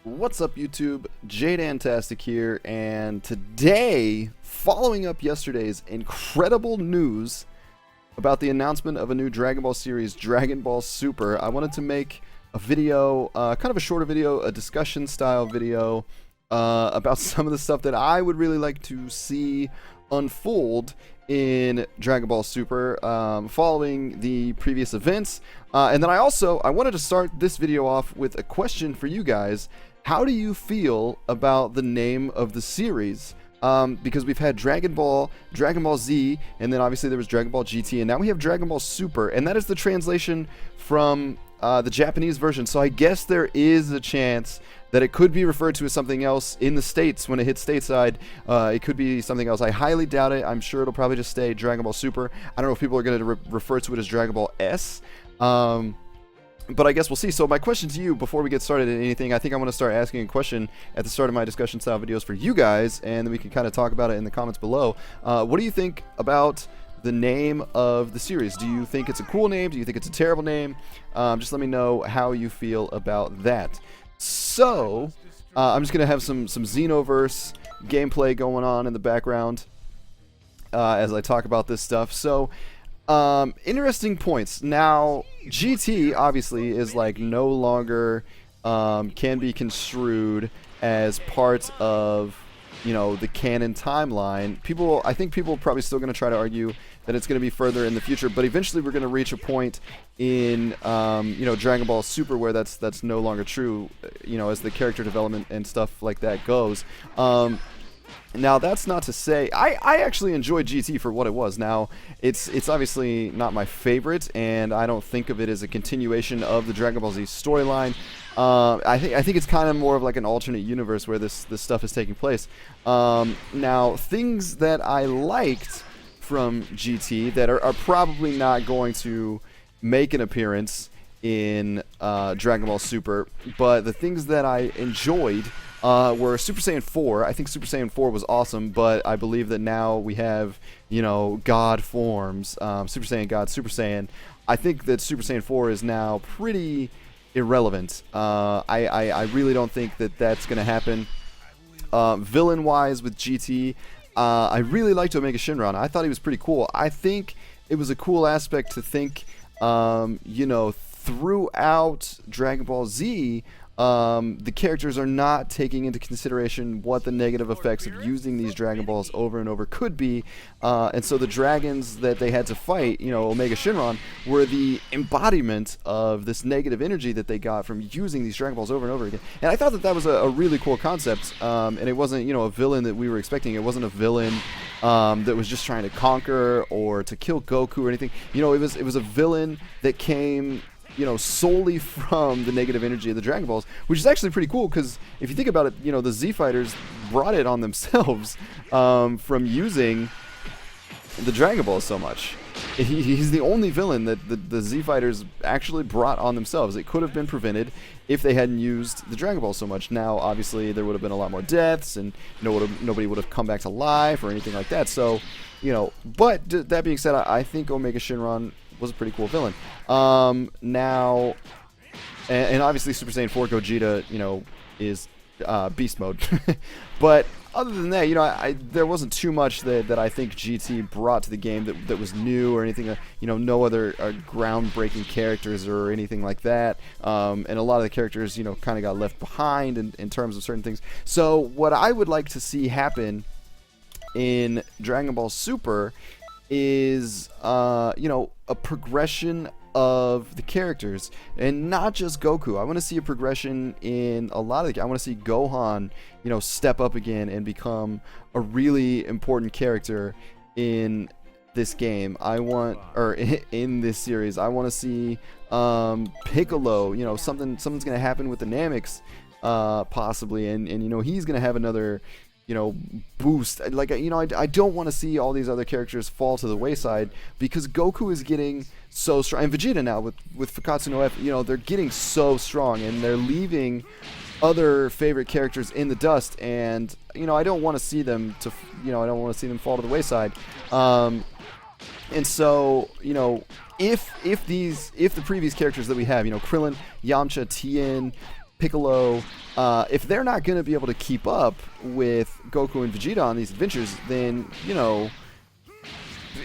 What's up, YouTube? jDantastic here, and today, following up yesterday's incredible news about the announcement of a new Dragon Ball series, Dragon Ball Super, I wanted to make a video, kind of a shorter video, a discussion style video, about some of the stuff that I would really like to see unfold in Dragon Ball Super following the previous events. And then I wanted to start this video off with a question for you guys. How do you feel about the name of the series? Because we've had Dragon Ball Z, and then obviously there was Dragon Ball GT, and now we have Dragon Ball Super, and that is the translation from the Japanese version. So I guess there is a chance that it could be referred to as something else in the States when it hits stateside. It could be something else. I highly doubt it. I'm sure it'll probably just stay Dragon Ball Super. I don't know if people are going to refer to it as Dragon Ball S. But I guess we'll see. So my question to you before we get started in anything, I think I'm going to start asking a question at the start of my discussion style videos for you guys, and then we can kind of talk about it in the comments below. What do you think about the name of the series? Do you think it's a cool name? Do you think it's a terrible name? Just let me know how you feel about that. So I'm just going to have some Xenoverse gameplay going on in the background as I talk about this stuff. So interesting points. Now, GT obviously is like no longer can be construed as part of, you know, the canon timeline. I think people are probably still going to try to argue that it's going to be further in the future, but eventually we're going to reach a point in you know, Dragon Ball Super where that's no longer true, you know, as the character development and stuff like that goes. Now, that's not to say I actually enjoyed GT for what it was. Now, it's obviously not my favorite, and I don't think of it as a continuation of the Dragon Ball Z storyline. I think it's kind of more of like an alternate universe where this stuff is taking place. Now, things that I liked from GT that are probably not going to make an appearance in Dragon Ball Super, but the things that I enjoyed were Super Saiyan 4. I think Super Saiyan 4 was awesome, but I believe that now we have, you know, God forms, Super Saiyan God, Super Saiyan. I think that Super Saiyan 4 is now pretty irrelevant. I really don't think that that's going to happen. Villain-wise with GT, I really liked Omega Shinron. I thought he was pretty cool. I think it was a cool aspect to think, you know, throughout Dragon Ball Z, the characters are not taking into consideration what the negative effects of using these Dragon Balls over and over could be, and so the dragons that they had to fight, you know, Omega Shinron, were the embodiment of this negative energy that they got from using these Dragon Balls over and over again. And I thought that was a really cool concept, and it wasn't, you know, a villain that we were expecting. It wasn't a villain that was just trying to conquer or to kill Goku or anything. You know, it was a villain that came, you know, solely from the negative energy of the Dragon Balls, which is actually pretty cool because if you think about it, you know, the Z Fighters brought it on themselves from using the Dragon Balls so much. He's the only villain that the Z Fighters actually brought on themselves. It could have been prevented if they hadn't used the Dragon Balls so much. Now, obviously, there would have been a lot more deaths, and nobody would have come back to life or anything like that. So, you know, but that being said, I think Omega Shinron was a pretty cool villain. Now, and obviously Super Saiyan 4 Gogeta, you know, is beast mode. But other than that, you know, there wasn't too much that I think GT brought to the game that was new or anything. You know, no other groundbreaking characters or anything like that. And a lot of the characters, you know, kind of got left behind in terms of certain things. So what I would like to see happen in Dragon Ball Super is, you know, a progression of the characters, and not just Goku. I want to see a progression in a lot of I want to see Gohan, you know, step up again and become a really important character in this game. In this series, I want to see Piccolo. You know, something's going to happen with the Nameks, possibly, and you know, he's going to have another, you know, boost. Like, you know, I don't want to see all these other characters fall to the wayside because Goku is getting so strong, and Vegeta now with Fakatsu no F, you know, they're getting so strong, and they're leaving other favorite characters in the dust, and you know, I don't want to see them fall to the wayside. And so, you know, if the previous characters that we have, you know, Krillin, Yamcha, Tien, Piccolo, if they're not going to be able to keep up with Goku and Vegeta on these adventures, then, you know,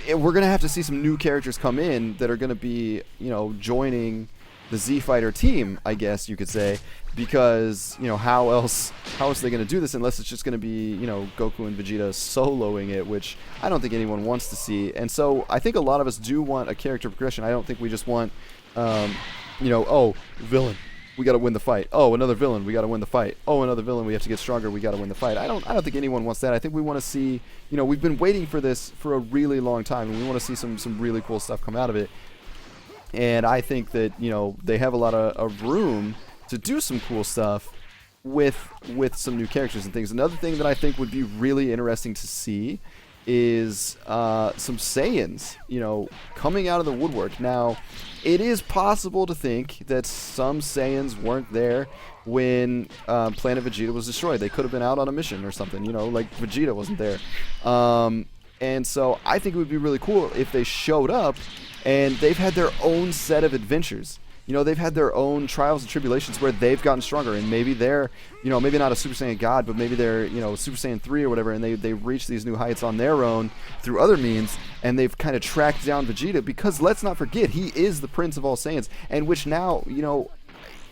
we're going to have to see some new characters come in that are going to be, you know, joining the Z Fighter team, I guess you could say, because, you know, how else are they going to do this unless it's just going to be, you know, Goku and Vegeta soloing it, which I don't think anyone wants to see. And so I think a lot of us do want a character progression. I don't think we just want, you know, oh, villain, we got to win the fight. Oh, another villain, we got to win the fight. Oh, another villain, we have to get stronger, we got to win the fight. I don't think anyone wants that. I think we want to see, you know, we've been waiting for this for a really long time, and we want to see some really cool stuff come out of it. And I think that, you know, they have a lot of room to do some cool stuff with some new characters and things. Another thing that I think would be really interesting to see is some Saiyans, you know, coming out of the woodwork. Now, it is possible to think that some Saiyans weren't there when Planet Vegeta was destroyed. They could have been out on a mission or something, you know, like Vegeta wasn't there. And so I think it would be really cool if they showed up and they've had their own set of adventures. You know, they've had their own trials and tribulations where they've gotten stronger, and maybe they're, you know, maybe not a Super Saiyan God, but maybe they're, you know, Super Saiyan 3 or whatever, and they've reached these new heights on their own through other means, and they've kind of tracked down Vegeta, because let's not forget, he is the Prince of all Saiyans, and which now, you know,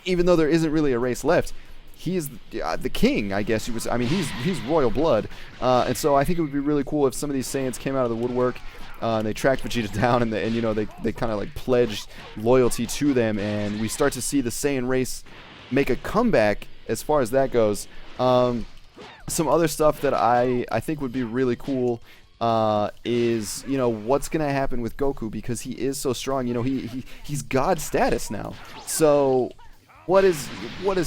even though there isn't really a race left, he's the king, I guess you would say. I mean, he's royal blood, and so I think it would be really cool if some of these Saiyans came out of the woodwork. And they tracked Vegeta down, and you know, they kind of like pledged loyalty to them, and we start to see the Saiyan race make a comeback as far as that goes. Some other stuff that I think would be really cool is, you know, what's gonna happen with Goku, because he is so strong. You know, he's God status now. So what is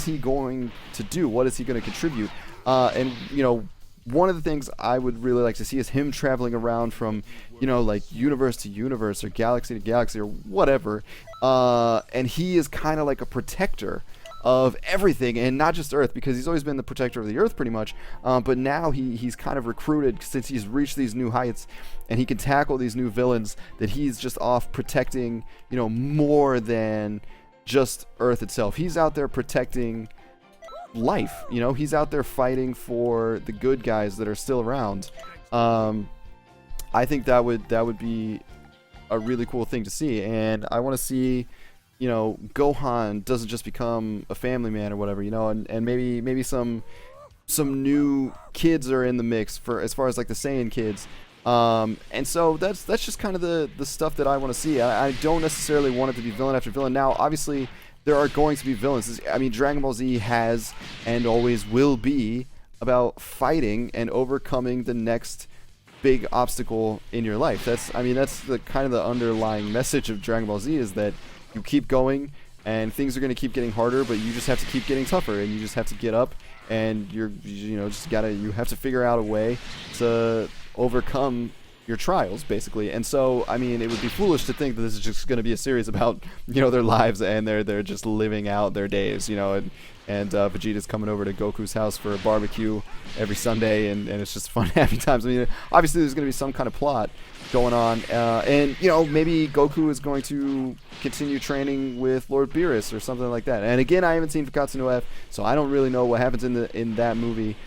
he going to do? What is he going to contribute? And you know, one of the things I would really like to see is him traveling around from, you know, like universe to universe or galaxy to galaxy or whatever, and he is kind of like a protector of everything, and not just Earth, because he's always been the protector of the Earth pretty much, but now he's kind of recruited, since he's reached these new heights and he can tackle these new villains, that he's just off protecting, you know, more than just Earth itself. He's out there protecting life, you know, he's out there fighting for the good guys that are still around. I think that would be a really cool thing to see, and I want to see, you know, Gohan doesn't just become a family man or whatever, you know, and maybe some new kids are in the mix for as far as like the Saiyan kids. And so that's just kind of the stuff that I want to see. I don't necessarily want it to be villain after villain. Now, obviously, there are going to be villains. I mean, Dragon Ball Z has and always will be about fighting and overcoming the next big obstacle in your life. That's the kind of the underlying message of Dragon Ball Z, is that you keep going and things are going to keep getting harder, but you just have to keep getting tougher, and you just have to get up, and you have to figure out a way to overcome your trials, basically. And so, I mean, it would be foolish to think that this is just going to be a series about, you know, their lives and they're just living out their days, you know, and Vegeta's coming over to Goku's house for a barbecue every Sunday, and it's just fun, happy times. I mean, obviously there's going to be some kind of plot going on, and, you know, maybe Goku is going to continue training with Lord Beerus or something like that. And again, I haven't seen Fakatsu no F, so I don't really know what happens in that movie.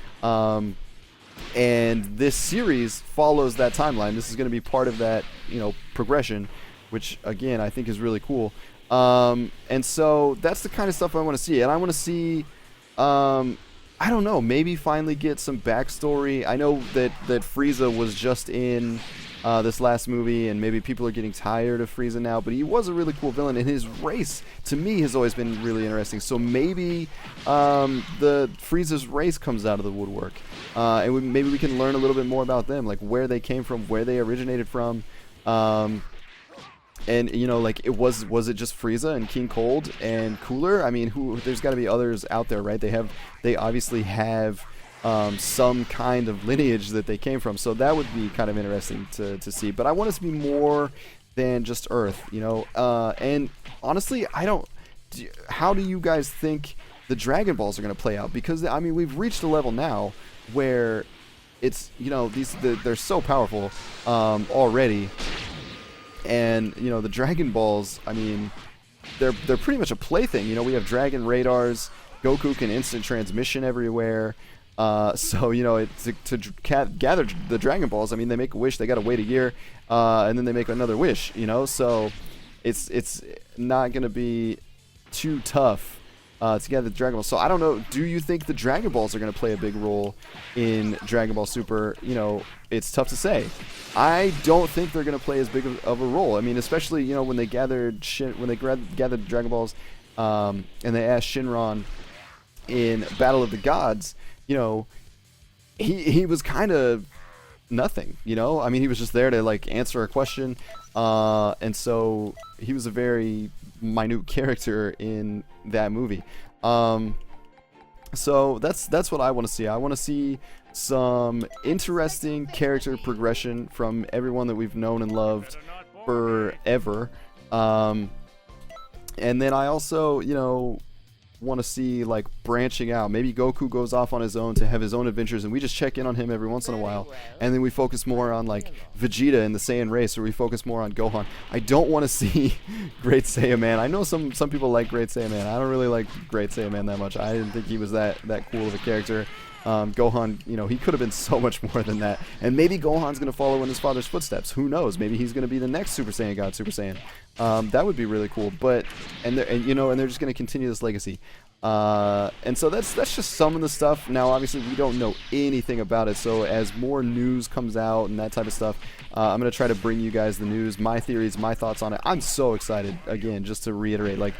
And this series follows that timeline. This is going to be part of that, you know, progression, which again I think is really cool. And so that's the kind of stuff I want to see. And I want to see, I don't know, maybe finally get some backstory. I know that Frieza was just in this last movie, and maybe people are getting tired of Frieza now, but he was a really cool villain, and his race to me has always been really interesting. So maybe the Frieza's race comes out of the woodwork, and maybe we can learn a little bit more about them, like where they came from, where they originated from, and, you know, like, was it just Frieza and King Cold and Cooler? I mean, there's got to be others out there, right? They obviously have some kind of lineage that they came from, so that would be kind of interesting to see. But I want us to be more than just Earth, you know. And honestly, how do you guys think the Dragon Balls are going to play out? Because, I mean, we've reached a level now where it's, you know, they're so powerful already, and, you know, the Dragon Balls, I mean, they're pretty much a plaything. You know, we have Dragon Radars Goku can instant transmission everywhere. So you know, to gather the Dragon Balls, I mean, they make a wish, they gotta wait a year, and then they make another wish. You know, so it's not gonna be too tough to gather the Dragon Balls. So I don't know. Do you think the Dragon Balls are gonna play a big role in Dragon Ball Super? You know, it's tough to say. I don't think they're gonna play as big of a role. I mean, especially you know when they gathered the Dragon Balls, and they asked Shinron in Battle of the Gods. You know, he was kind of nothing, you know? I mean, he was just there to, like, answer a question, and so he was a very minute character in that movie. So that's what I want to see. I want to see some interesting character progression from everyone that we've known and loved forever. And then I also, you know, want to see like branching out. Maybe Goku goes off on his own to have his own adventures, and we just check in on him every once in a while, and then we focus more on like Vegeta in the Saiyan race, or we focus more on Gohan. I don't want to see Great Saiyan Man. I know some people like Great Saiyan Man. I don't really like Great Saiyan Man that much. I didn't think he was that cool of a character. Gohan, you know, he could have been so much more than that. And maybe Gohan's going to follow in his father's footsteps. Who knows? Maybe he's going to be the next Super Saiyan God, Super Saiyan. That would be really cool. But and they're just going to continue this legacy. And so that's just some of the stuff. Now, obviously, we don't know anything about it. So as more news comes out and that type of stuff, I'm going to try to bring you guys the news, my theories, my thoughts on it. I'm so excited, again, just to reiterate, like,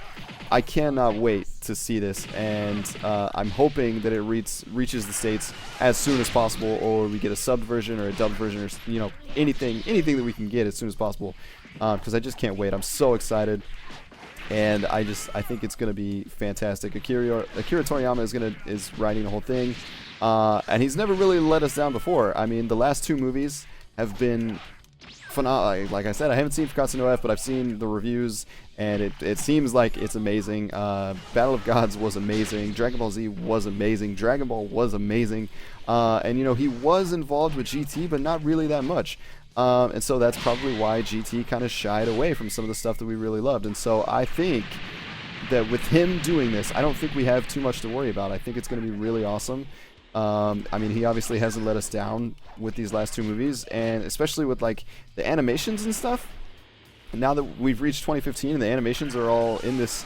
I cannot wait to see this, and I'm hoping that it reaches the States as soon as possible, or we get a subbed version or a dubbed version, or you know, anything that we can get as soon as possible, because I just can't wait. I'm so excited, and I think it's gonna be fantastic. Akira Toriyama is writing the whole thing, and he's never really let us down before. I mean, the last two movies have been phenomenal. Like I said, I haven't seen Fukkatsu no F, but I've seen the reviews, and it seems like it's amazing. Battle of Gods was amazing. Dragon Ball Z was amazing. Dragon Ball was amazing. And you know, he was involved with GT, but not really that much. And so that's probably why GT kind of shied away from some of the stuff that we really loved. And so I think that with him doing this, I don't think we have too much to worry about. I think it's going to be really awesome. I mean, he obviously hasn't let us down with these last two movies, and especially with like the animations and stuff. Now that we've reached 2015 and the animations are all in this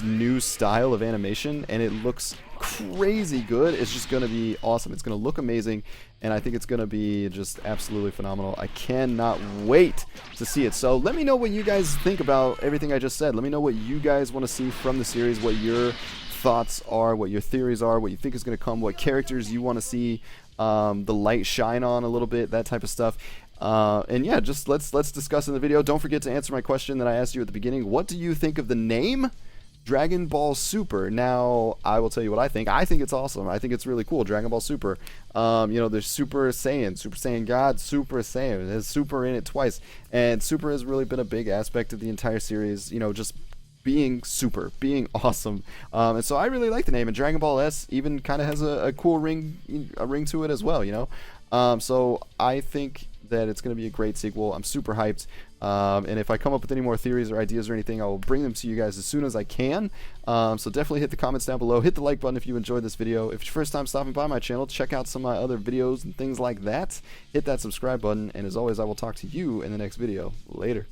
new style of animation, and it looks crazy good, it's just going to be awesome. It's going to look amazing, and I think it's going to be just absolutely phenomenal. I cannot wait to see it. So let me know what you guys think about everything I just said. Let me know what you guys want to see from the series, what your thoughts are, what your theories are, what you think is going to come, what characters you want to see the light shine on a little bit, that type of stuff. And yeah, just let's discuss in the video. Don't forget to answer my question that I asked you at the beginning. What do you think of the name Dragon Ball Super? Now, I will tell you what I think. I think it's awesome. I think it's really cool. Dragon Ball Super. You know, there's Super Saiyan God, Super Saiyan. It has Super in it twice. And Super has really been a big aspect of the entire series, you know, just being super, being awesome. And so I really like the name. And Dragon Ball S even kind of has a cool ring to it as well, you know. So I think that it's going to be a great sequel. I'm super hyped. And if I come up with any more theories or ideas or anything, I will bring them to you guys as soon as I can. So definitely hit the comments down below. Hit the like button if you enjoyed this video. If it's your first time stopping by my channel, check out some of my other videos and things like that. Hit that subscribe button. And as always, I will talk to you in the next video. Later.